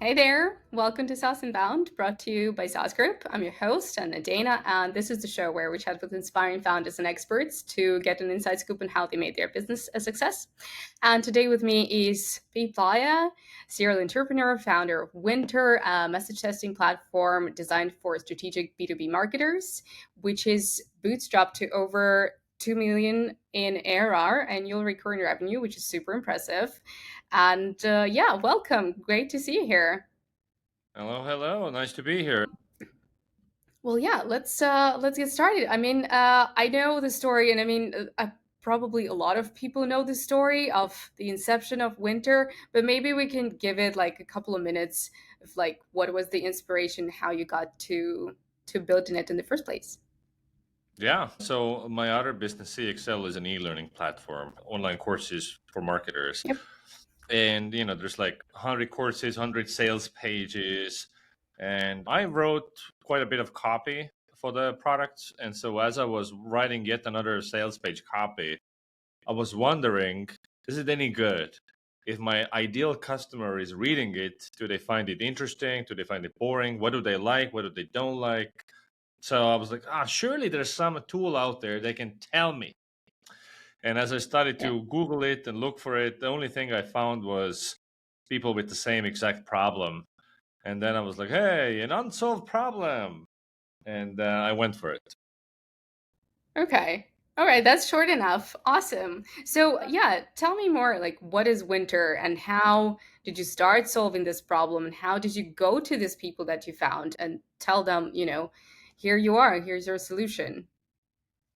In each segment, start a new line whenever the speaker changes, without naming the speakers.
Hey there, welcome to saas.unbound, brought to you by saas.group. I'm your host, Anna Dana, and this is the show where we chat with inspiring founders and experts to get an inside scoop on how they made their business a success. And today with me is Peep Laja, serial entrepreneur, founder of Wynter, a message testing platform designed for strategic B2B marketers, which is bootstrapped to over 2 million in ARR, annual recurring revenue, which is super impressive. And yeah, welcome. Great to see you here.
Hello, hello. Nice to be here.
Well, yeah, let's get started. I mean, I know the story, and I mean, probably a lot of people know the story of the inception of Wynter, but maybe we can give it like a couple of minutes of like what was the inspiration, how you got to building it in the first place.
Yeah. So my other business, CXL, is an e-learning platform, online courses for marketers.
Yep.
And there's like 100 courses, 100 sales pages, and I wrote quite a bit of copy for the products. And so as I was writing yet another sales page copy, I was wondering, is it any good? If my ideal customer is reading it, do they find it interesting? Do they find it boring? What do they like? What do they don't like? So I was like, surely there's some tool out there that can tell me. And as I started
Yeah.
to Google it and look for it, the only thing I found was people with the same exact problem. And then I was like, hey, an unsolved problem. And I went for it.
Okay. All right, that's short enough. Awesome. So, yeah, tell me more like what is Wynter and how did you start solving this problem and how did you go to these people that you found and tell them, here you are, here's your solution.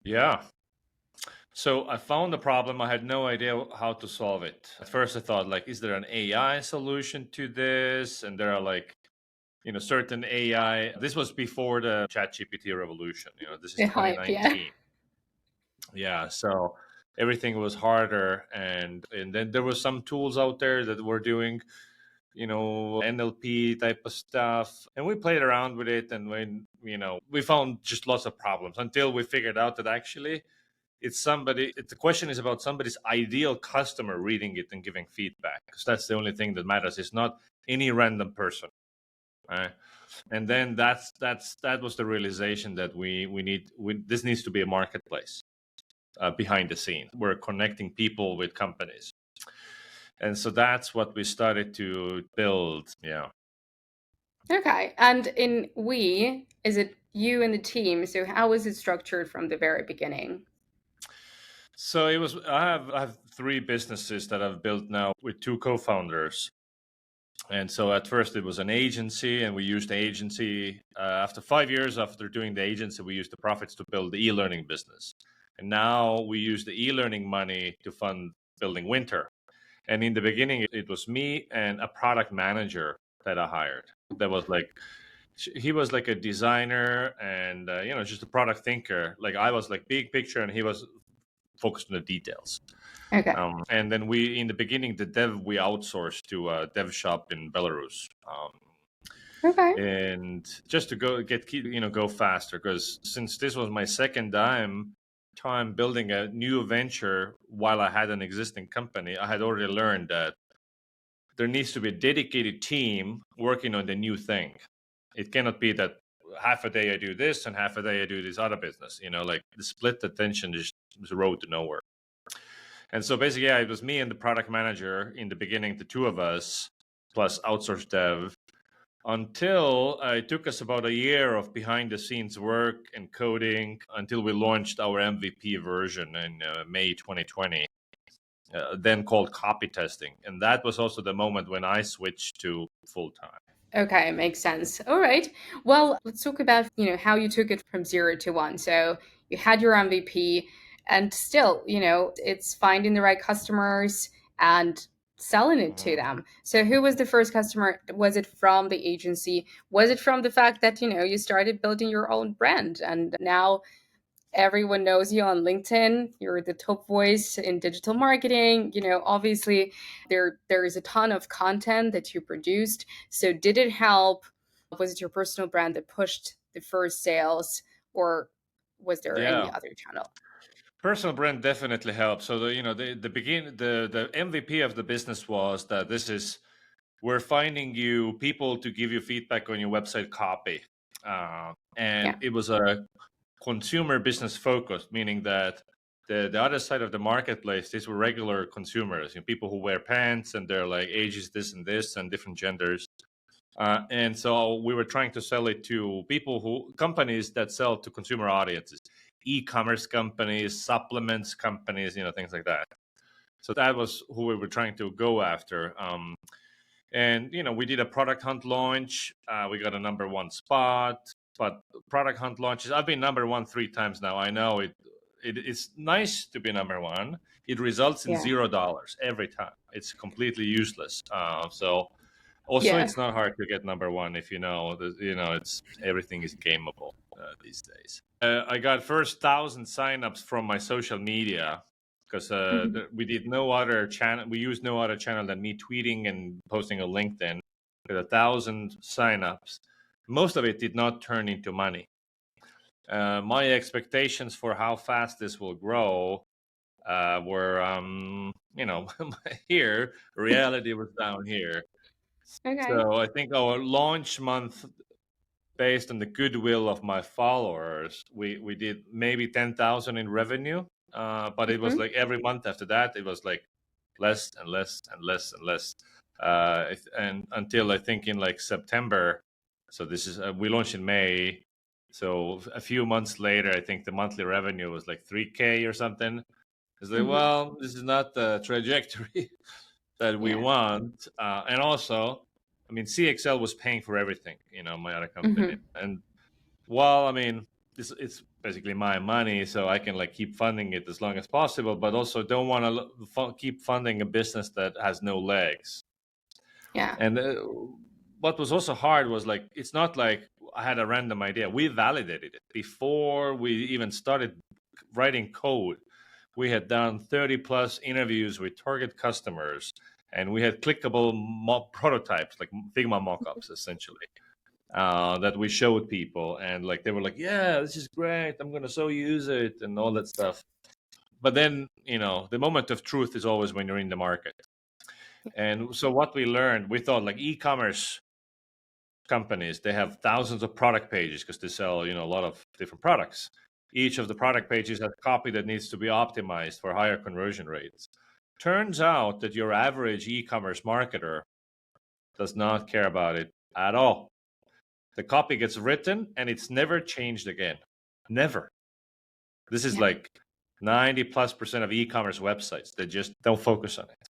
Yeah. So I found the problem. I had no idea how to solve it. At first, I thought, like, is there an AI solution to this? And there are like, certain AI. This was before the ChatGPT revolution. This is
The hype, yeah.
2019. Yeah. So everything was harder, and then there were some tools out there that were doing, NLP type of stuff, and we played around with it, and when we found just lots of problems until we figured out that actually the question is about somebody's ideal customer reading it and giving feedback, because that's the only thing that matters. It's not any random person, right? And then that was the realization that this needs to be a marketplace, behind the scene. We're connecting people with companies, and so that's what we started to build. Yeah.
Okay. And in we, is it you and the team? So how was it structured from the very beginning?
So it was. I have three businesses that I've built now with two co-founders. And so at first it was an agency, and we used the agency. After 5 years after doing the agency, we used the profits to build the e-learning business. And now we use the e-learning money to fund building Wynter. And in the beginning, it was me and a product manager that I hired. That was like, he was like a designer and, just a product thinker. Like I was like big picture, and he was focused on the details.
Okay.
And then in the beginning, the dev we outsourced to a dev shop in Belarus.
Okay.
And just to go faster, because since this was my second time building a new venture while I had an existing company, I had already learned that there needs to be a dedicated team working on the new thing. It cannot be that half a day I do this and half a day I do this other business. Like the split attention is the road to nowhere. And so basically, yeah, it was me and the product manager in the beginning, the two of us, plus outsourced dev, until it took us about a year of behind the scenes work and coding until we launched our MVP version in May 2020, then called copy testing. And that was also the moment when I switched to full time.
Okay, makes sense. All right. Well, let's talk about, how you took it from 0 to 1. So you had your MVP and still, it's finding the right customers and selling it to them. So who was the first customer? Was it from the agency? Was it from the fact that, you started building your own brand and now everyone knows you on LinkedIn. You're the top voice in digital marketing. Obviously there is a ton of content that you produced. So did it help? Was it your personal brand that pushed the first sales or was there any
Yeah.
other channel?
Personal brand definitely helps. So the MVP of the business was that this is we're finding you people to give you feedback on your website copy. And
Yeah.
it was a consumer business focused, meaning that the other side of the marketplace, these were regular consumers, people who wear pants and they're like ages this and this and different genders. And so we were trying to sell it to companies that sell to consumer audiences, e-commerce companies, supplements companies, things like that. So that was who we were trying to go after. And we did a product hunt launch. We got a number one spot. But product hunt launches, I've been number one 3 times now. I know it's nice to be number one. It results in
Yeah.
$0 every time. It's completely useless. So also,
Yeah.
it's not hard to get number one if it's everything is gameable these days. I got first 1,000 signups from my social media because
Mhm.
we did no other channel. We used no other channel than me tweeting and posting on LinkedIn. With 1,000 signups, most of it did not turn into money. My expectations for how fast this will grow were, here. Reality was down here.
Okay.
So I think our launch month, based on the goodwill of my followers, we did maybe 10,000 in revenue. But it was
Mhm.
like every month after that, it was like less and less and less and less, and until I think in like September. So this is we launched in May. So a few months later, I think the monthly revenue was like 3K or something. It's like,
Mhm.
well, this is not the trajectory that we
Yeah.
want. And also, I mean, CXL was paying for everything, my other company.
Mhm.
And well, I mean, it's basically my money, so I can like keep funding it as long as possible, but also don't want to keep funding a business that has no legs.
Yeah.
And what was also hard was like, it's not like I had a random idea. We validated it before we even started writing code. We had done 30 plus interviews with target customers, and we had clickable prototypes, like Figma mockups, essentially, that we showed people. And like they were like, yeah, this is great. I'm going to so use it and all that stuff. But then, the moment of truth is always when you're in the market. And so what we learned, we thought like e-commerce companies, they have thousands of product pages because they sell, a lot of different products. Each of the product pages has copy that needs to be optimized for higher conversion rates. Turns out that your average e-commerce marketer does not care about it at all. The copy gets written and it's never changed again. Never. This is
Yeah.
like 90+% of e-commerce websites. They just don't focus on it.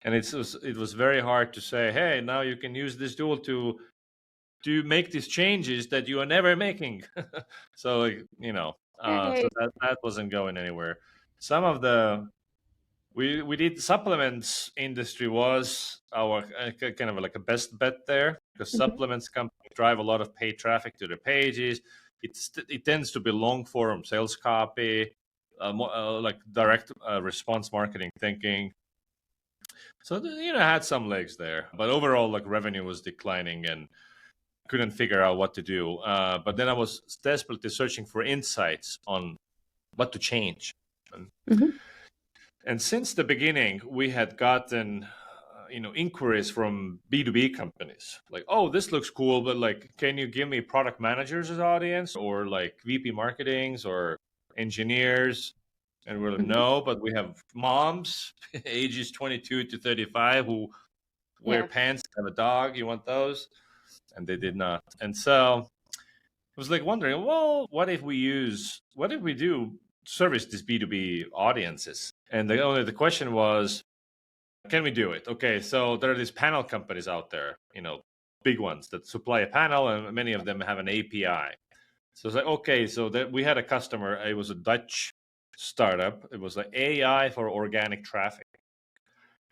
And it was very hard to say, hey, now you can use this tool to make these changes that you are never making. So so
Right.
that wasn't going anywhere. Some of the we did supplements industry was our kind of like a best bet there, because
Mhm.
supplements companies drive a lot of paid traffic to their pages. It tends to be long form sales copy, like direct response marketing thinking. So had some legs there, but overall like revenue was declining and couldn't figure out what to do. But then I was desperately searching for insights on what to change.
Mhm.
And since the beginning, we had gotten, inquiries from B2B companies like, oh, this looks cool, but like, can you give me product managers as audience or like VP marketings or engineers? And we're like,
Mhm.
no, but we have moms, ages 22 to 35, who wear
Yeah.
pants, have a dog. You want those? And they did not. And so I was like wondering, well, what if we do service these B2B audiences? And the question was, can we do it? Okay, so there are these panel companies out there, big ones that supply a panel, and many of them have an API. So it's like, okay, so that we had a customer, it was a Dutch startup. It was like AI for organic traffic.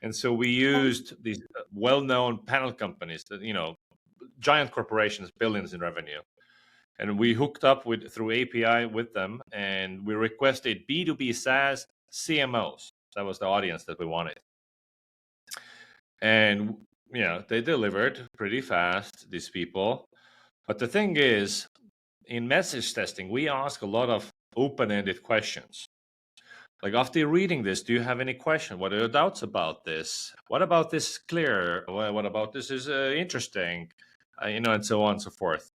And so we
Okay.
used these well-known panel companies that, giant corporations, billions in revenue, and we hooked up with through API with them, and we requested B2B SaaS CMOs. That was the audience that we wanted, and they delivered pretty fast. These people, but the thing is, in message testing, we ask a lot of open-ended questions. Like, after reading this, do you have any question? What are your doubts about this? What about this is clear? What about this is interesting? And so on and so forth.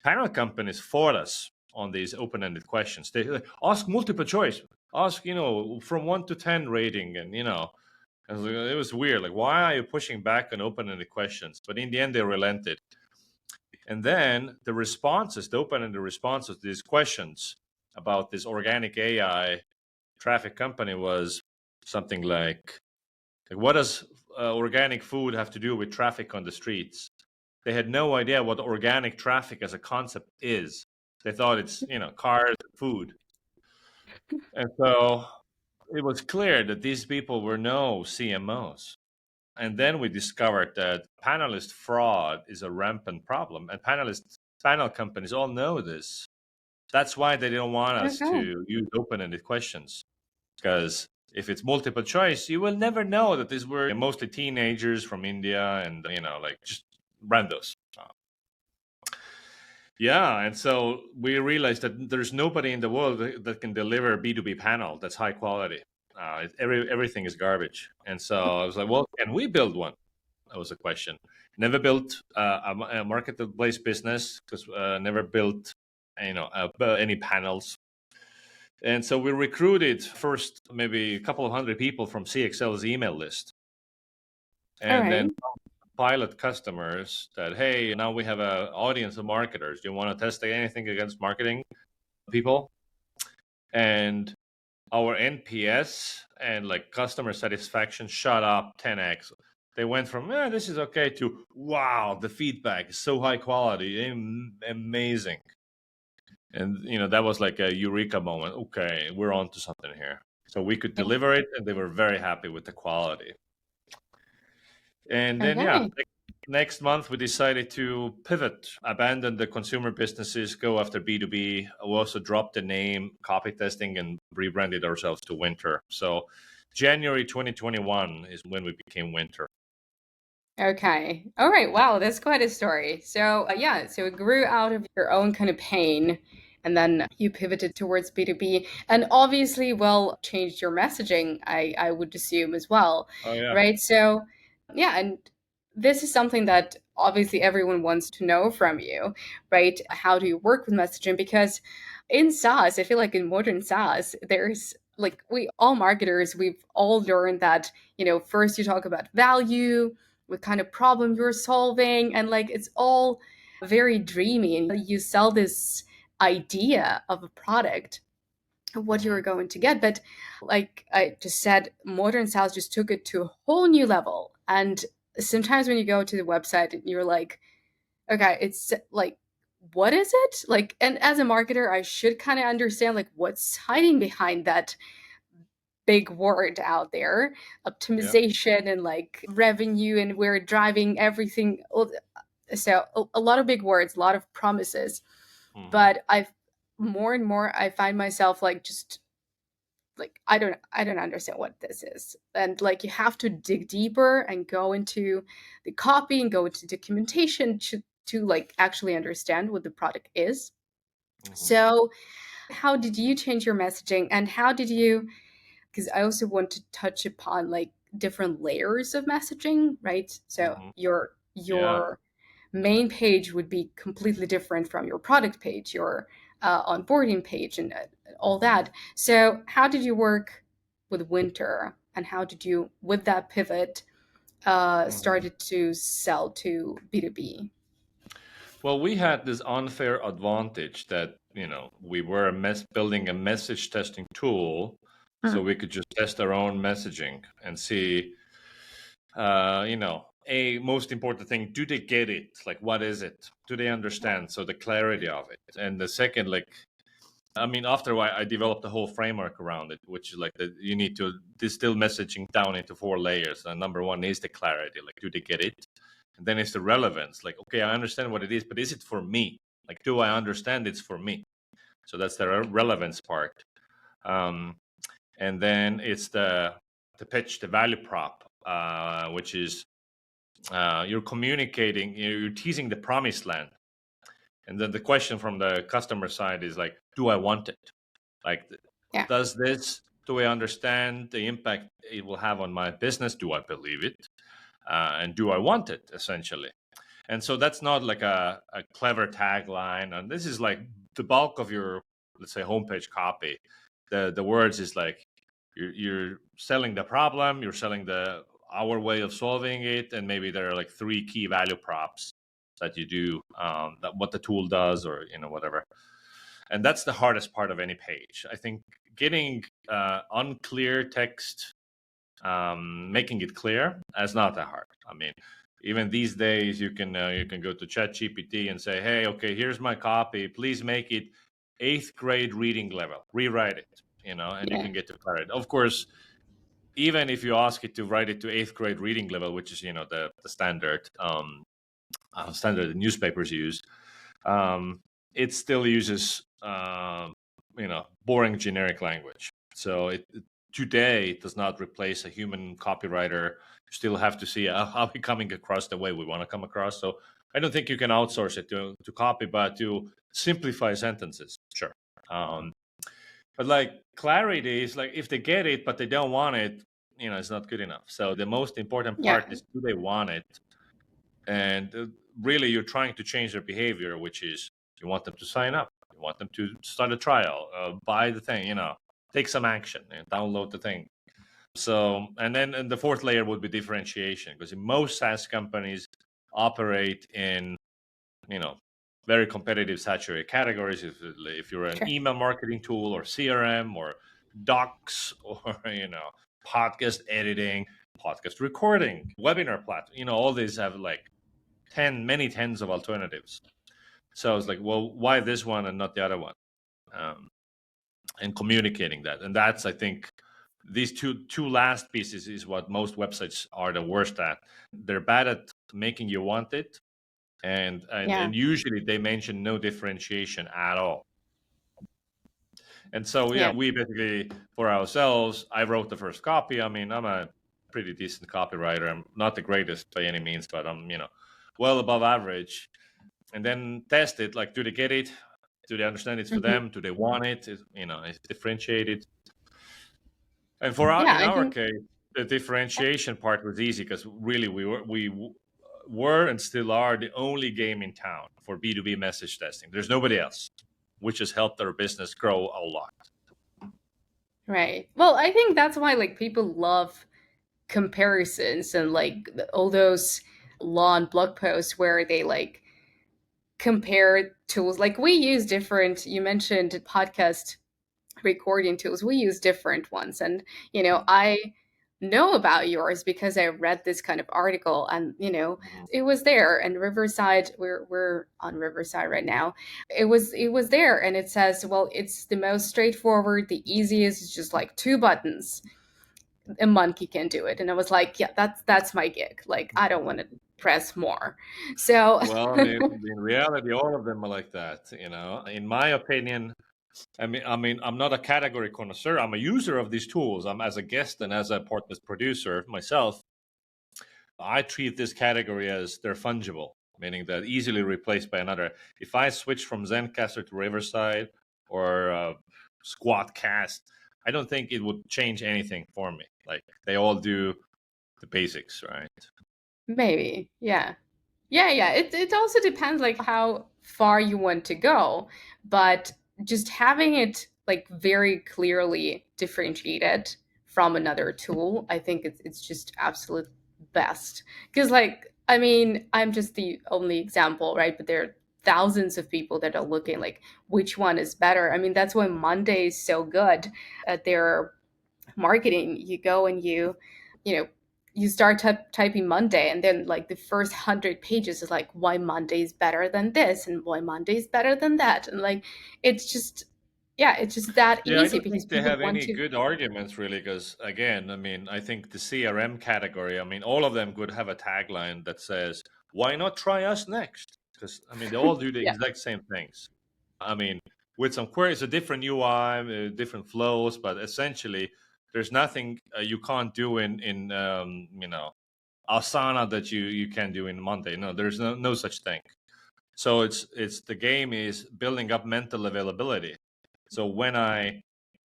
Panel companies fought us on these open-ended questions. They ask multiple choice, ask from 1 to 10 rating, and it was weird. Like, why are you pushing back on open-ended questions? But in the end, they relented. And then the responses, the open-ended responses to these questions about this organic AI traffic company was something like what does organic food have to do with traffic on the streets? They had no idea what organic traffic as a concept is. They thought it's cars and food. And so it was clear that these people were no CMOs. And then we discovered that panelist fraud is a rampant problem, and panel companies all know this. That's why they don't want us
Okay.
to use open-ended questions, because if it's multiple choice, you will never know that these were mostly teenagers from India and like just randos. Yeah, and so we realized that there's nobody in the world that can deliver a B2B panel that's high quality. Everything is garbage. And so I was like, well, can we build one? That was a question. Never built a marketplace business, because never built any panels. And so we recruited first maybe a couple of hundred people from CXL's email list,
All
and
right.
then pilot customers that, hey, now we have an audience of marketers. Do you want to test anything against marketing people? And our NPS and like customer satisfaction shot up 10x. They went from this is okay to wow, the feedback is so high quality, amazing. And that was like a eureka moment. Okay, we're on to something here. So we could deliver it, and they were very happy with the quality. And then yeah,
Okay.
next month we decided to pivot, abandon the consumer businesses, go after B2B. We also dropped the name copy testing and rebranded ourselves to Wynter. So January 2021 is when we became Wynter.
Okay. All right. Wow, that's quite a story. So, yeah, so it grew out of your own kind of pain, and then you pivoted towards B2B, and obviously, well, changed your messaging, I would assume as well,
Oh yeah.
right? So, yeah, and this is something that obviously everyone wants to know from you, right? How do you work with messaging? Because in SaaS, I feel like in modern SaaS, there's like we all marketers, we've all learned that, first you talk about value, what kind of problem you're solving, and like it's all very dreamy, and you sell this idea of a product, of what
Hmm.
you're going to get. But like I just said, modern sales just took it to a whole new level. And sometimes when you go to the website, you're like, okay, it's like, what is it like? And as a marketer, I should kind of understand like what's hiding behind that big word out there,
Yeah.
optimization and like revenue, and we're driving everything. So a lot of big words, a lot of promises.
Hmm.
But I've more and more I find myself like just like I don't understand what this is. And like you have to dig deeper and go into the copy and go into documentation to like actually understand what the product is.
Hmm.
So how did you change your messaging, and how did you, because I also want to touch upon like different layers of messaging, right? So
Hmm. Yeah.
your main page would be completely different from your product page, your onboarding page, and all
Hmm.
that. So how did you work with Wynter, and how did you, with that pivot,
Hmm.
started to sell to B2B?
Well, we had this unfair advantage that we were building a message testing tool, so we could just test our own messaging and see, a most important thing: do they get it? Like, what is it? Do they understand? So the clarity of it, and the second, like, I mean, after a while, I developed a whole framework around it, which is like that you need to distill messaging down into 4 layers. And number one is the clarity, like, do they get it? And then it's the relevance, like, okay, I understand what it is, but is it for me? Like, do I understand it's for me? So that's the relevance part. Um, and then it's the pitch, the value prop, which is you're communicating, you're teasing the promised land. And then the question from the customer side is like, do I want it? Like,
Yeah.
does this Do I understand the impact it will have on my business? Do I believe it? And do I want it, essentially? And so that's not like a clever tagline. And this is like the bulk of your, let's say, homepage copy. The words is like you're selling the problem, you're selling our way of solving it, and maybe there are like three key value props that you do, that what the tool does, or whatever. And that's the hardest part of any page, I think. Getting unclear text, making it clear, is not that hard. I mean, even these days, you can go to ChatGPT and say, "Hey, okay, here's my copy. Please make it 8th grade reading level. Rewrite it." And you
Yeah.
can get to clarity. Of course, even if you ask it to write it to 8th grade reading level, which is the standard standard newspapers use, it still uses boring generic language. So today it does not replace a human copywriter. You still have to see how we coming across the way we want to come across. So I don't think you can outsource it to copy, but to simplify sentences, sure. But like clarity is like, if they get it but they don't want it, it's not good enough. So the most important
Yeah.
part is, do they want it? And really, you're trying to change their behavior, which is, you want them to sign up, you want them to start a trial, buy the thing, take some action and download the thing. So, and the fourth layer would be differentiation, because most SaaS companies operate in very competitive, saturated categories. If you're an
Sure.
email marketing tool, or CRM, or docs, or podcast editing, podcast recording, webinar platform, all these have like many tens of alternatives. So it's like, well, why this one and not the other one? And communicating that. And that's, I think, these two last pieces is what most websites are the worst at. They're bad at making you want it, and
Yeah.
usually they mention no differentiation at all. And so
Yeah.
we basically, for ourselves, I wrote the first copy. I mean, I'm a pretty decent copywriter. I'm not the greatest by any means, but I'm well above average. And then test it, like, do they get it? Do they understand it's for
Hmm.
them? Do they want it? It's differentiated. And
Yeah.
in
I
our
think.
case, the differentiation part was easy, because really we were and still are the only game in town for B2B message testing. There's nobody else, which has helped our business grow a lot.
Right. Well, I think that's why like people love comparisons and like all those long blog posts where they like compare tools. Like we use different, you mentioned podcast recording tools. We use different ones. And, I know about yours because I read this kind of article and,
Mhm.
it was there. And Riverside, we're on Riverside right now. It was there and it says, well, it's the most straightforward, the easiest, it's just like two buttons. A monkey can do it. And I was like, yeah, that's my gig. Like I don't want to press more. So
Well, I mean, in reality, all of them are like that. In my opinion, I mean, I'm not a category connoisseur. I'm a user of these tools. I'm, as a guest and as a podcast producer myself, I treat this category as they're fungible, meaning that easily replaced by another. If I switch from Zencaster to Riverside, or Squadcast, I don't think it would change anything for me. Like, they all do the basics, right?
maybe, yeah. Yeah. It also depends like how far you want to go, but just having it like very clearly differentiated from another tool, I think it's just absolute best. Because like, I mean, I'm just the only example, right? But there are thousands of people that are looking like which one is better. I mean, that's why Monday is so good at their marketing. You go and you know you start typing Monday, and then like the first 100 pages is like why Monday is better than this and why Monday is better than that, and like it's just, yeah, it's just that
Yeah, I
easy
don't
because
think they
people
have
want
any
to.
good arguments, really, because, again, I mean, I think the CRM category, I mean, all of them could have a tagline that says, "Why not try us next?" Because, I mean, they all do the
Yeah,
exact same things. I mean, with some queries, a different UI, different flows, but essentially, there's nothing you can't do in Asana that you can do in Monday. No, there's no such thing. So it's the game is building up mental availability. So when I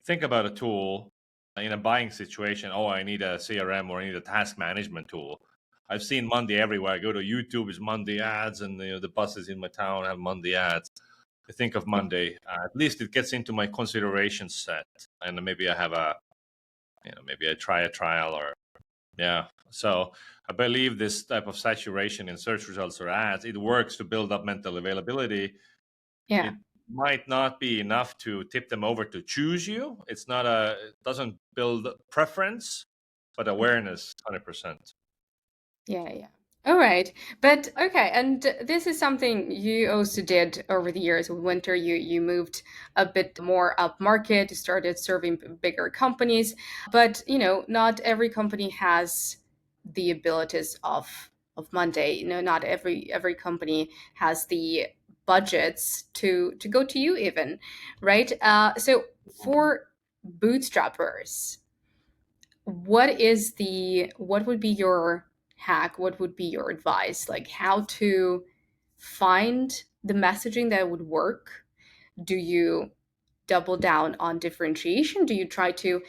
think about a tool, in a buying situation, oh, I need a CRM or I need a task management tool. I've seen Monday everywhere. I go to YouTube, is Monday ads, and the buses in my town have Monday ads. I think of
Yeah.
Monday. At least it gets into my consideration set, and maybe I have maybe I try a trial or yeah. So I believe this type of saturation in search results or ads, it works to build up mental availability.
Yeah.
It might not be enough to tip them over to choose you. It doesn't build preference, but awareness, 100%.
Yeah, yeah. All right. But okay, and this is something you also did over the years with Wynter. You moved a bit more up market, you started serving bigger companies, but not every company has the abilities of Monday. Not every company has the budgets to go to you even, right? So for bootstrappers, what would be your hack, what would be your advice, like how to find the messaging that would work? Do you double down on differentiation? Do you try to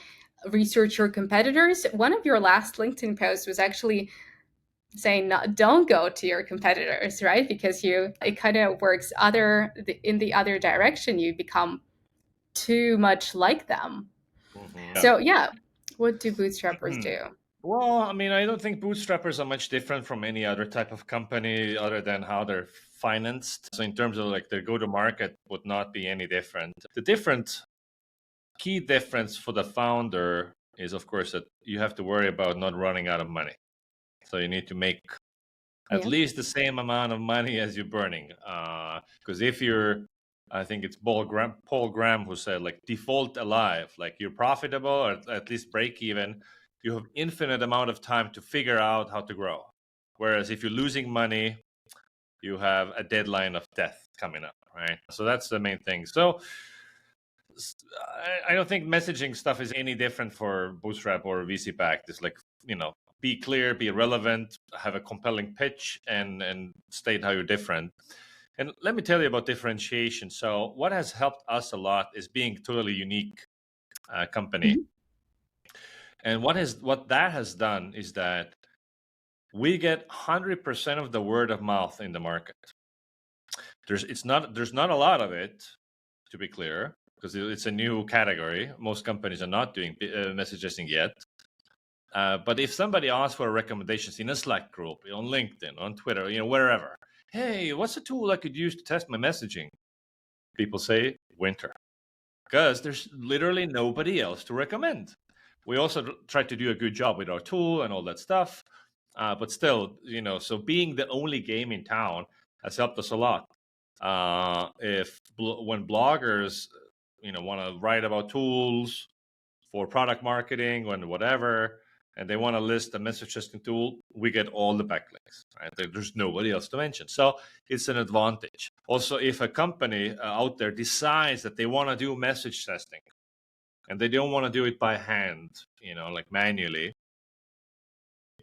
research your competitors? One of your last LinkedIn posts was actually saying, not, don't go to your competitors, right? Because it kind of works in the other direction. You become too much like them.
Yeah.
So yeah, what do bootstrappers do?
Well, I mean, I don't think bootstrappers are much different from any other type of company other than how they're financed. So in terms of like their go-to-market would not be any different. The different key difference for the founder is, of course, that you have to worry about not running out of money. So you need to make at
Yeah.
least the same amount of money as you're burning. Because if you're, I think it's Paul Graham who said, like, default alive, like you're profitable or at least break even, you have infinite amount of time to figure out how to grow. Whereas if you're losing money, you have a deadline of death coming up, right? So that's the main thing. So I don't think messaging stuff is any different for Bootstrap or VC backed. It's like, be clear, be relevant, have a compelling pitch, and state how you're different. And let me tell you about differentiation. So what has helped us a lot is being totally unique company.
Mhm.
And what that has done is that we get 100% of the word of mouth in the market. There's not a lot of it, to be clear, because it's a new category. Most companies are not doing messaging yet. But if somebody asks for recommendations in a Slack group, on LinkedIn, on Twitter, wherever, hey, what's a tool I could use to test my messaging? People say Wynter, because there's literally nobody else to recommend. We also try to do a good job with our tool and all that stuff. But still, so being the only game in town has helped us a lot. When bloggers, want to write about tools for product marketing and whatever, and they want to list a message testing tool, we get all the backlinks. Right? There's nobody else to mention, so it's an advantage. Also, if a company out there decides that they want to do message testing and they don't want to do it by hand, like manually,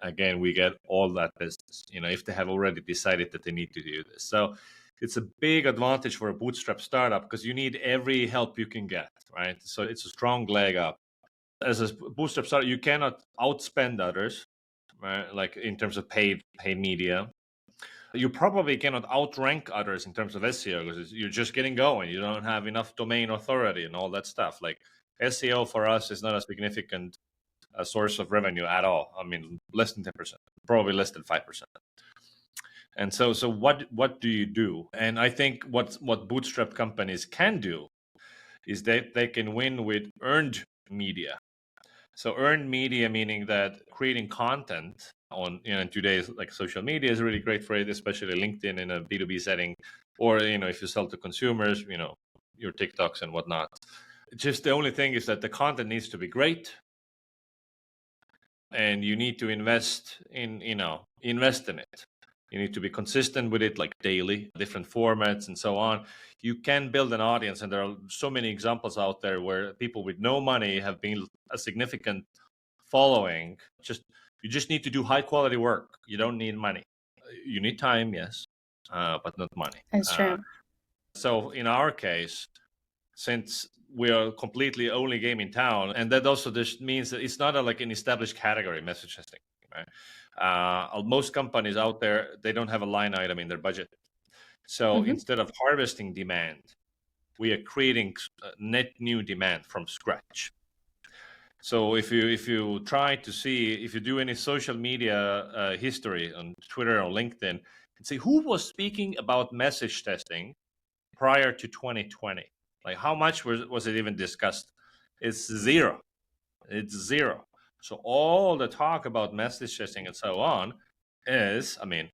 again, we get all that business, if they have already decided that they need to do this. So it's a big advantage for a bootstrap startup because you need every help you can get, right? So it's a strong leg up. As a bootstrap startup, you cannot outspend others, right? Like in terms of paid media. You probably cannot outrank others in terms of SEO because you're just getting going. You don't have enough domain authority and all that stuff. Like SEO for us is not a significant source of revenue at all. I mean, less than 10%, probably less than 5%. And so what do you do? And I think what bootstrap companies can do is they can win with earned media. So earned media meaning that creating content on today's like social media is really great for it, especially LinkedIn in a B2B setting, or if you sell to consumers, your TikToks and whatnot. Just the only thing is that the content needs to be great, and you need to invest in it. You need to be consistent with it, like daily, different formats and so on. You can build an audience, and there are so many examples out there where people with no money have been a significant following. You just need to do high quality work. You don't need money. You need time, yes, but not money.
That's true.
So in our case, since we are completely only game in town, and that also just means that it's not like an established category, message testing, right? Most companies out there, they don't have a line item in their budget. So
Hmm.
instead of harvesting demand, we are creating net new demand from scratch. So if you try to see, if you do any social media history on Twitter or LinkedIn, and see who was speaking about message testing prior to 2020, like how much was it even discussed? It's zero. It's zero. So all the talk about message testing and so on is, I mean,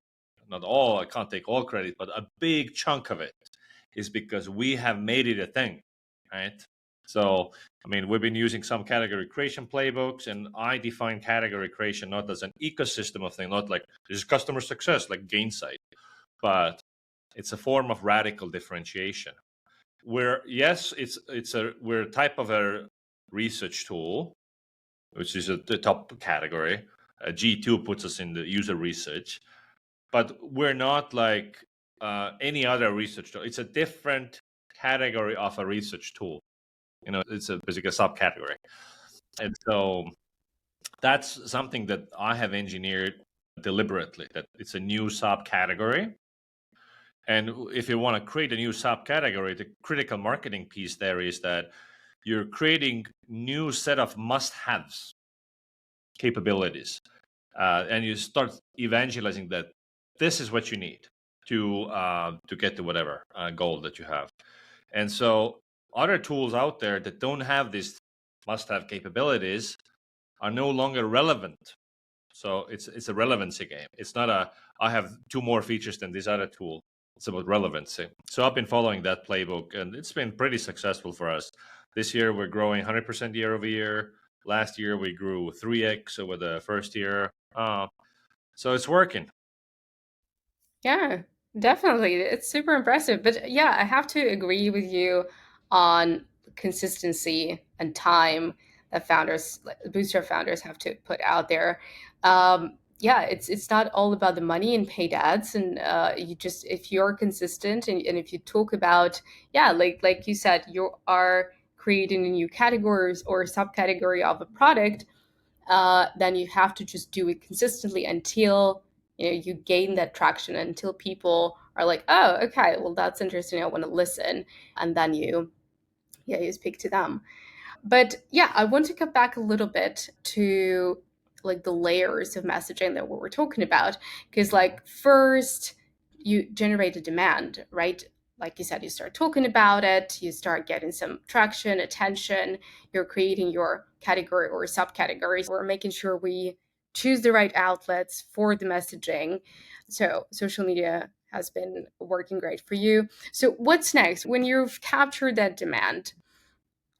not all, I can't take all credit, but a big chunk of it is because we have made it a thing, right? So, I mean, we've been using some category creation playbooks, and I define category creation not as an ecosystem of things, not like this is customer success, like Gainsight, but it's a form of radical differentiation. Where yes, we're a type of a research tool, which is the top category. G2 puts us in the user research, but we're not like any other research tool. It's a different category of a research tool. It's basically a subcategory. And so that's something that I have engineered deliberately, that it's a new subcategory. And if you want to create a new subcategory, the critical marketing piece there is that you're creating new set of must-haves capabilities, and you start evangelizing that this is what you need to get to whatever goal that you have. And so other tools out there that don't have these must-have capabilities are no longer relevant. So it's a relevancy game. It's not a I have two more features than this other tool. It's about relevancy. So I've been following that playbook, and it's been pretty successful for us. This year we're growing 100% year over year. Last year we grew 3x over the first year. So it's working.
Yeah, definitely. It's super impressive. But yeah, I have to agree with you on consistency and time that founders, like booster founders, have to put out there. Yeah, it's not all about the money and paid ads, and you just if you're consistent and if you talk about yeah, like you said, you are creating a new categories or subcategory of a product, then you have to just do it consistently until you gain that traction, until people are like, oh, okay, well that's interesting, I want to listen, and then you speak to them. But yeah, I want to come back a little bit to like the layers of messaging that we were talking about. Because like first you generate a demand, right? Like you said, you start talking about it, you start getting some traction, attention, you're creating your category or subcategories. We're making sure we choose the right outlets for the messaging. So social media has been working great for you. So what's next? When you've captured that demand,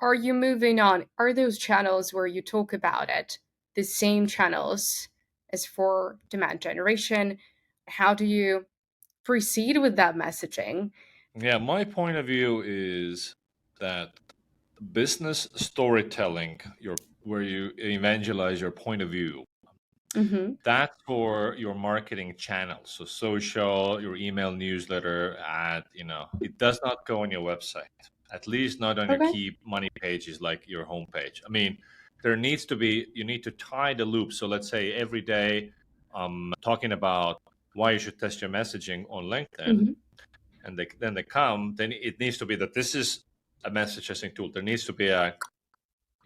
are you moving on? Are those channels where you talk about it the same channels as for demand generation? How do you proceed with that messaging?
Yeah, my point of view is that business storytelling, where you evangelize your point of view,
Mm-hmm.
that's for your marketing channels. So social, your email newsletter, it does not go on your website. At least not on your
Okay.
key money pages like your homepage. I mean, you need to tie the loop. So let's say every day I'm talking about why you should test your messaging on LinkedIn,
Mm-hmm.
and then it needs to be that this is a message testing tool. There needs to be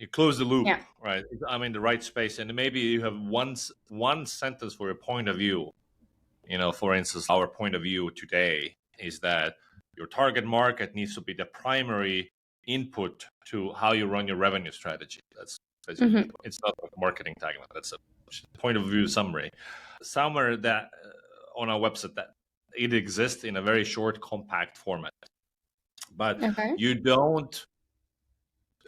you close the loop,
Yeah.
right? I'm in the right space, and maybe you have one sentence for your point of view. For instance, our point of view today is that your target market needs to be the primary input to how you run your revenue strategy. That's basically
Mm-hmm.
it's not a marketing tagline. That's a point of view summary. Somewhere that on our website that it exists in a very short, compact format, but
Okay.
you don't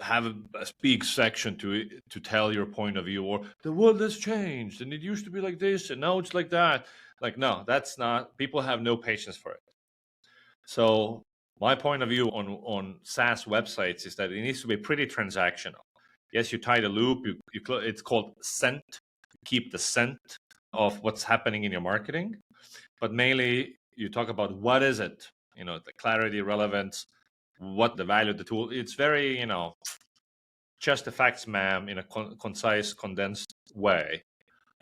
have a big section to tell your point of view, or the world has changed and it used to be like this and now it's like that. Like, no, that's not, people have no patience for it. So my point of view on SaaS websites is that it needs to be pretty transactional. Yes, you tie the loop, it's called scent, keep the scent of what's happening in your marketing, but mainly you talk about what is it, the clarity, relevance, what the value of the tool. It's very, just the facts, ma'am, in a concise, condensed way.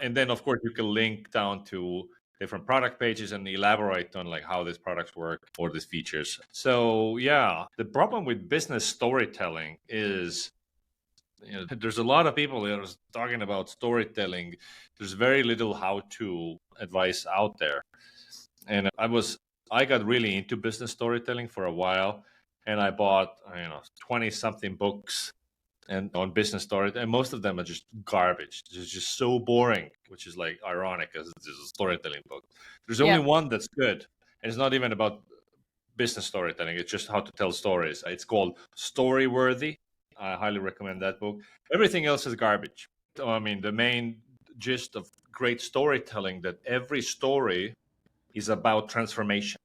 And then, of course, you can link down to different product pages and elaborate on like how these products work or these features. So yeah, the problem with business storytelling is, there's a lot of people that are talking about storytelling. There's very little how-to advice out there. And I got really into business storytelling for a while, and I bought 20 something books and on business story, and most of them are just garbage. It's just so boring, which is like ironic as it's a storytelling book. There's only
Yeah.
one that's good, and it's not even about business storytelling. It's just how to tell stories. It's called Storyworthy. I highly recommend that book. Everything else is garbage. I mean, the main gist of great storytelling, that every story is about transformation.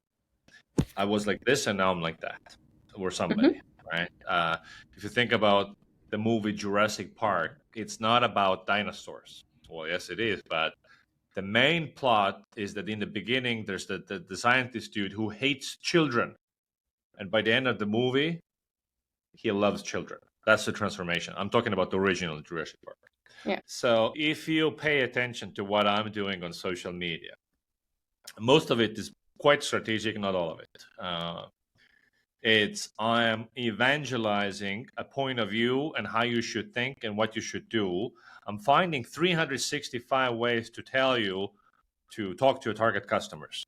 I was like this and now I'm like that, or somebody,
Hmm.
right? If you think about the movie Jurassic Park, it's not about dinosaurs. Well, yes, it is, but the main plot is that in the beginning, there's the scientist dude who hates children. And by the end of the movie, he loves children. That's the transformation. I'm talking about the original Jurassic Park.
Yeah.
So if you pay attention to what I'm doing on social media, most of it is quite strategic, not all of it. It's I am evangelizing a point of view and how you should think and what you should do. I'm finding 365 ways to tell you to talk to your target customers,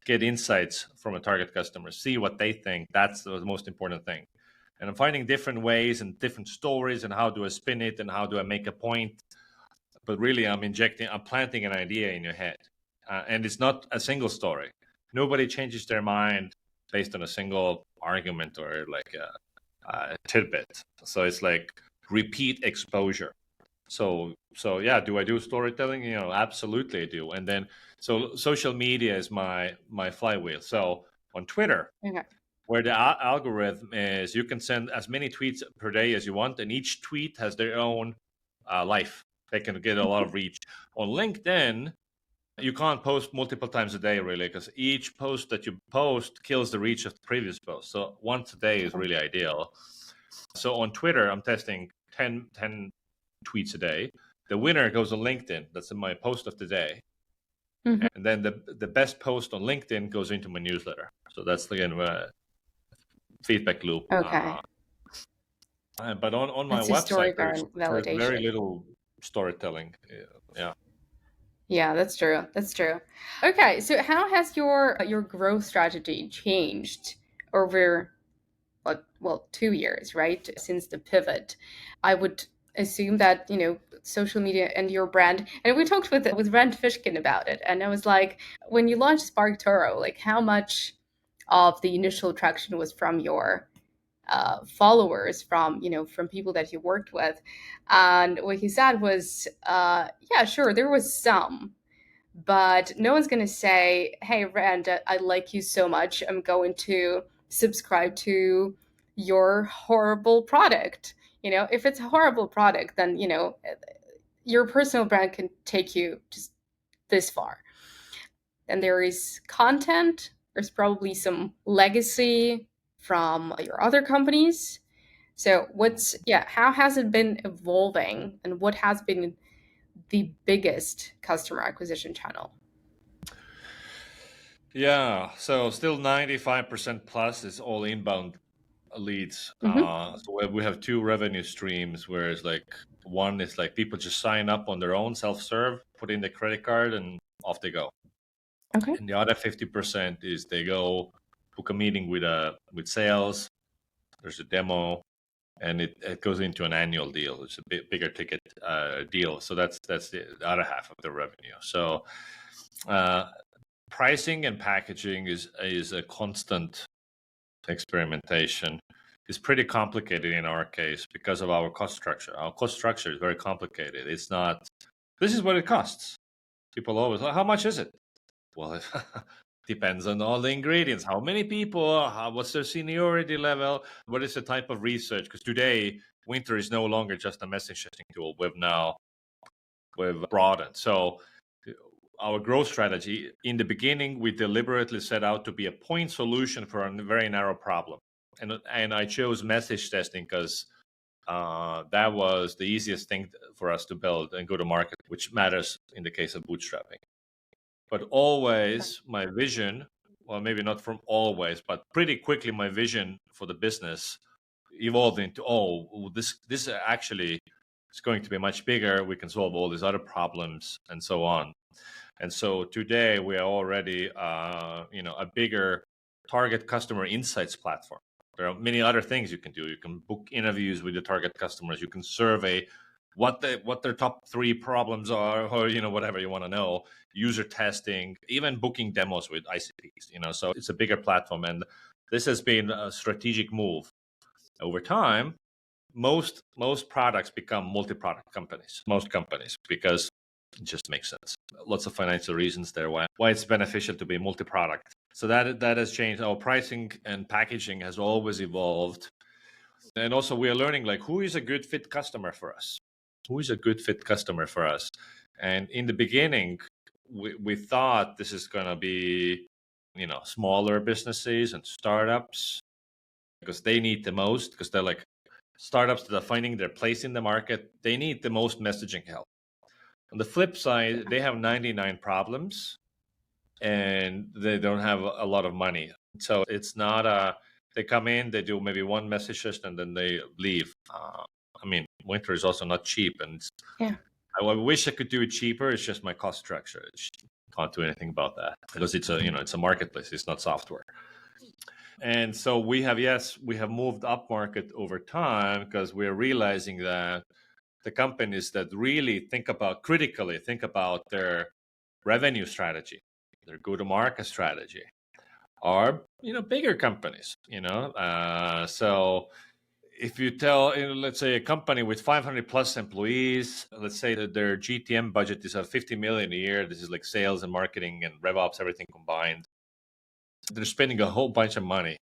get insights from a target customer, see what they think. That's the most important thing. And I'm finding different ways and different stories and how do I spin it and how do I make a point. But really, I'm planting an idea in your head. And it's not a single story. Nobody changes their mind based on a single argument or like a tidbit. So it's like repeat exposure. So yeah, do I do storytelling? Absolutely I do. And then so social media is my flywheel. So on Twitter,
Okay.
where the algorithm is, you can send as many tweets per day as you want, and each tweet has their own life. They can get a lot of reach. On LinkedIn, you can't post multiple times a day, really, because each post that you post kills the reach of the previous post. So once a day is really ideal. So on Twitter, I'm testing 10 tweets a day. The winner goes on LinkedIn. That's my post of the day.
Hmm.
And then the best post on LinkedIn goes into my newsletter. So that's again feedback loop.
Okay.
But on my
That's a
website,
story
there's very
validation.
little storytelling. Yeah.
Yeah, that's true. That's true. Okay, so how has your growth strategy changed over, well, 2 years, right? Since the pivot. I would assume that, social media and your brand, and we talked with Rand Fishkin about it, and I was like, when you launched Spark Toro, like how much of the initial traction was from your followers, from people that you worked with, and what he said was, yeah, sure, there was some, but no one's going to say, hey, Rand, I like you so much, I'm going to subscribe to your horrible product. If it's a horrible product, then your personal brand can take you just this far. And there is content, there's probably some legacy from your other companies. So how has it been evolving, and what has been the biggest customer acquisition channel?
Yeah. So still 95% plus is all inbound leads.
Hmm.
So we have two revenue streams, whereas like one is like people just sign up on their own, self-serve, put in the credit card, and off they go.
Okay.
And the other 50% is they go book a meeting with sales. There's a demo, and it goes into an annual deal. It's a bigger ticket deal. So that's the other half of the revenue. So uh, pricing and packaging is a constant experimentation. It's pretty complicated in our case because of our cost structure. Our cost structure is very complicated. It's not, this is what it costs. People always, how much is it? Well, it depends on all the ingredients. How many people? What's their seniority level? What is the type of research? Because today, Wynter is no longer just a message testing tool. We've broadened. So our growth strategy in the beginning, we deliberately set out to be a point solution for a very narrow problem. And I chose message testing because that was the easiest thing for us to build and go to market, which matters in the case of bootstrapping. But always my vision, well, maybe not from always, but pretty quickly my vision for the business evolved into, this actually is going to be much bigger. We can solve all these other problems and so on. And so today we are already, a bigger target customer insights platform. There are many other things you can do. You can book interviews with your target customers. You can survey what their top 3 problems are, or whatever you want to know. User testing, even booking demos with ICPs. So it's a bigger platform, and this has been a strategic move. Over time, most products become multi-product companies. Most companies, because it just makes sense. Lots of financial reasons there why it's beneficial to be multi-product. So that has changed. Our pricing and packaging has always evolved. And also we are learning, like, who is a good fit customer for us? Who is a good fit customer for us? And in the beginning, we thought this is going to be, smaller businesses and startups, because they need the most, because they're like startups that are finding their place in the market. They need the most messaging help. On the flip side, they have 99 problems and they don't have a lot of money. So it's not they come in, they do maybe one message list, and then they leave. Wynter is also not cheap, and
Yeah.
I wish I could do it cheaper. It's just my cost structure. Can't do anything about that because it's a marketplace. It's not software. And so we have moved up market over time because we're realizing that the companies that really critically think about their revenue strategy, their go-to-market strategy, are bigger companies. So if you tell, let's say, a company with 500 plus employees, let's say that their GTM budget is 50 million a year. This is like sales and marketing and RevOps, everything combined. They're spending a whole bunch of money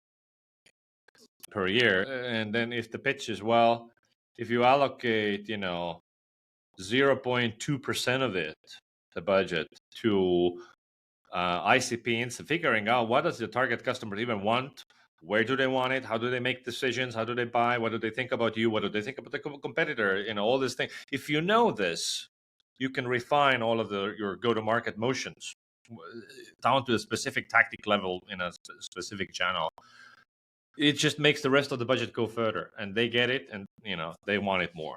per year. And then if the pitch is, well, if you allocate, 0.2% of it, the budget, to ICP and figuring out what does the target customer even want, where do they want it, how do they make decisions, how do they buy, what do they think about you, what do they think about the competitor, all these things. If you know this, you can refine all of your go-to-market motions down to a specific tactic level in a specific channel. It just makes the rest of the budget go further, and they get it, and they want it more.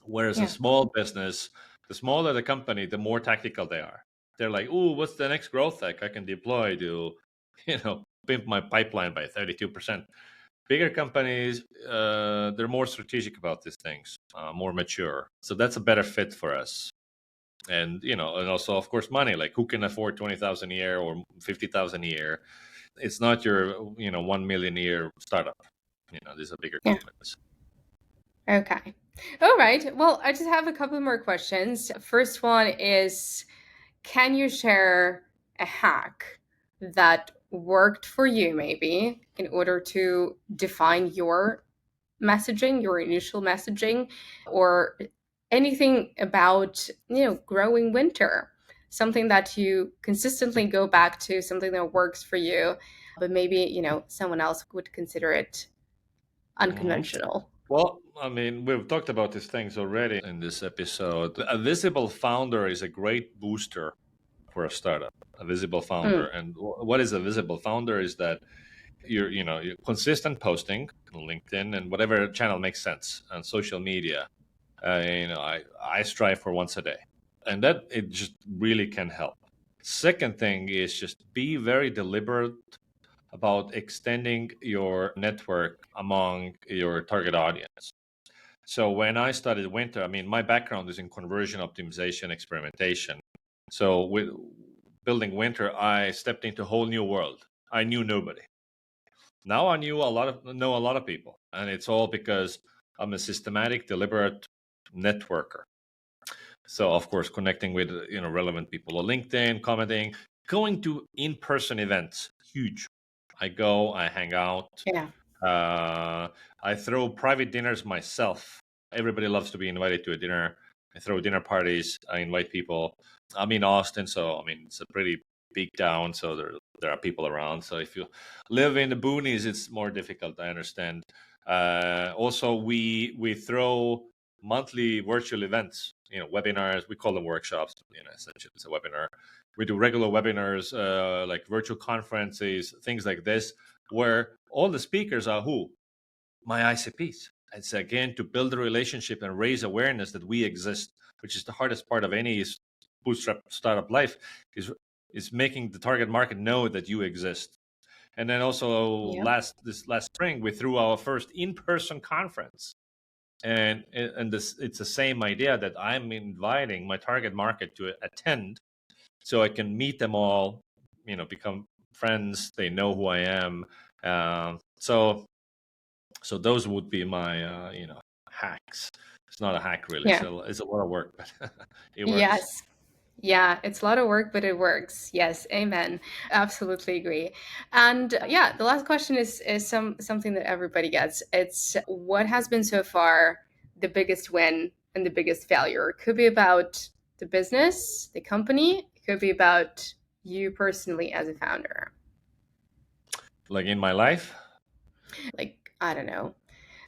Whereas a small business, the smaller the company, the more tactical they are. They're like, "Ooh, what's the next growth hack I can deploy to, pimp my pipeline by 32%?" Bigger companies, they're more strategic about these things, more mature. So that's a better fit for us. And and also, of course, money. Like, who can afford 20,000 a year or 50,000 a year? It's not your 1 million a year startup. These are bigger companies.
Okay. All right. Well, I just have a couple more questions. First one is, can you share a hack that worked for you, maybe, in order to define your messaging, your initial messaging, or anything about, growing Wynter? Something that you consistently go back to, something that works for you, but maybe, someone else would consider it unconventional.
Well, we've talked about these things already in this episode. A visible founder is a great booster for a startup. A visible founder, and what is a visible founder is that you're consistent posting on LinkedIn and whatever channel makes sense on social media. I strive for once a day, and that it just really can help. Second thing is just be very deliberate about extending your network among your target audience. So when I started Wynter, my background is in conversion optimization experimentation. So with building Wynter, I stepped into a whole new world. I knew nobody. Now I know a lot of people, and it's all because I'm a systematic, deliberate networker. So of course, connecting with relevant people on LinkedIn, commenting, going to in-person events, huge. I go, I hang out.
Yeah.
I throw private dinners myself. Everybody loves to be invited to a dinner. I throw dinner parties. I invite people. I'm in Austin, so it's a pretty big town. So there are there are people around. So if you live in the boonies, it's more difficult. I understand. Also, we throw monthly virtual events, webinars. We call them workshops. Essentially, it's a webinar. We do regular webinars, like virtual conferences, things like this, where all the speakers are who? My ICPs. It's again to build a relationship and raise awareness that we exist, which is the hardest part of any bootstrap startup life, is making the target market know that you exist. And then also
Yeah.
this last spring, we threw our first in-person conference, and this it's the same idea that I'm inviting my target market to attend, so I can meet them all, become friends. They know who I am. So those would be my hacks. It's not a hack really.
Yeah.
So it's a lot of work, but it works.
Yes. Yeah, it's a lot of work, but it works. Yes, amen. Absolutely agree. And yeah, the last question is something that everybody gets. It's what has been so far the biggest win and the biggest failure? It could be about the business, the company. It could be about you personally as a founder.
Like in my life.
Like, I don't know,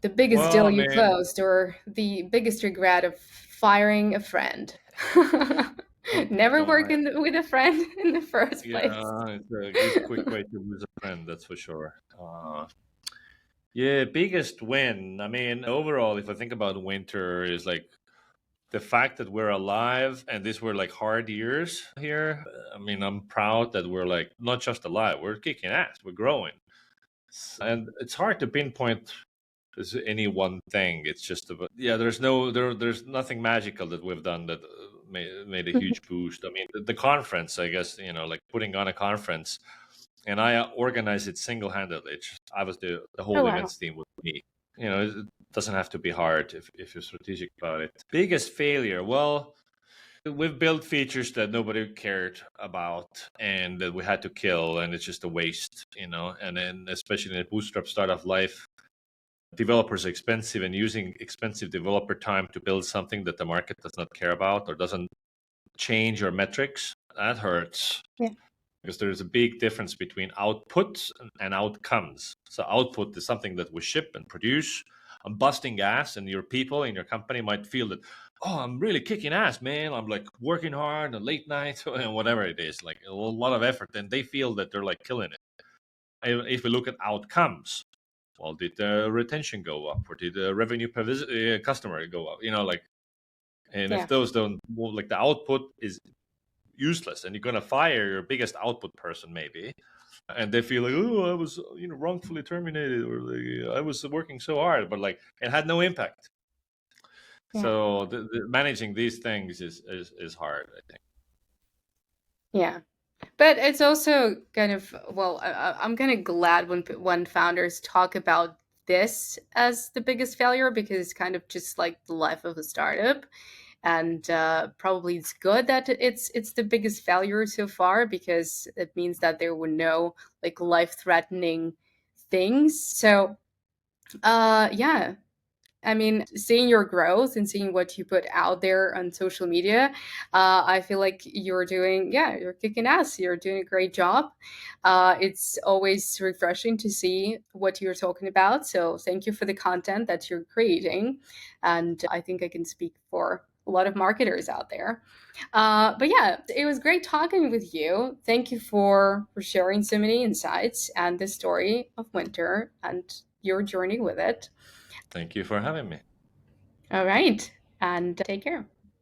the biggest
Well,
deal
I
you
mean,
closed or the biggest regret of firing a friend.
oh
Never
god,
working with a friend in the first place.
yeah, it's a quick way to lose a friend, that's for sure. Yeah, biggest win. I mean, overall, if I think about Winter, is like the fact that we're alive and these were like hard years here. I mean, I'm proud that we're like not just alive, we're kicking ass, we're growing. And it's hard to pinpoint as any one thing. It's just about, yeah, there's nothing magical that we've done that made a huge boost. I mean, the conference, I guess, like putting on a conference, and I organized it single-handedly. I was the
Oh,
whole
wow.
events team with me. It doesn't have to be hard if you're strategic about it. Biggest failure, well, we've built features that nobody cared about and that we had to kill, and it's just a waste. And then especially in a bootstrap startup life, developers are expensive, and using expensive developer time to build something that the market does not care about or doesn't change your metrics, that hurts.
Yeah.
Because there's a big difference between outputs and outcomes. So output is something that we ship and produce. I'm busting ass, and your people in your company might feel that, oh, I'm really kicking ass, man. I'm like working hard and late nights and whatever it is, like a lot of effort, and they feel that they're like killing it. If we look at outcomes, well, did the retention go up, or did the revenue per customer go up? And if
Yeah.
those don't, well, like the output is useless, and you're gonna fire your biggest output person maybe, and they feel like, oh, I was wrongfully terminated, or like, I was working so hard, but like it had no impact.
Yeah.
So managing these things is hard, I think.
Yeah. But it's also kind of, well, I'm kind of glad when founders talk about this as the biggest failure, because it's kind of just like the life of a startup. And probably it's good that it's the biggest failure so far, because it means that there were no like life threatening things. So yeah, I mean, seeing your growth and seeing what you put out there on social media, I feel like you're kicking ass. You're doing a great job. It's always refreshing to see what you're talking about. So thank you for the content that you're creating. And I think I can speak for a lot of marketers out there. But yeah, it was great talking with you. Thank you for sharing so many insights and the story of Winter and your journey with it.
Thank you for having me.
All right. And take care.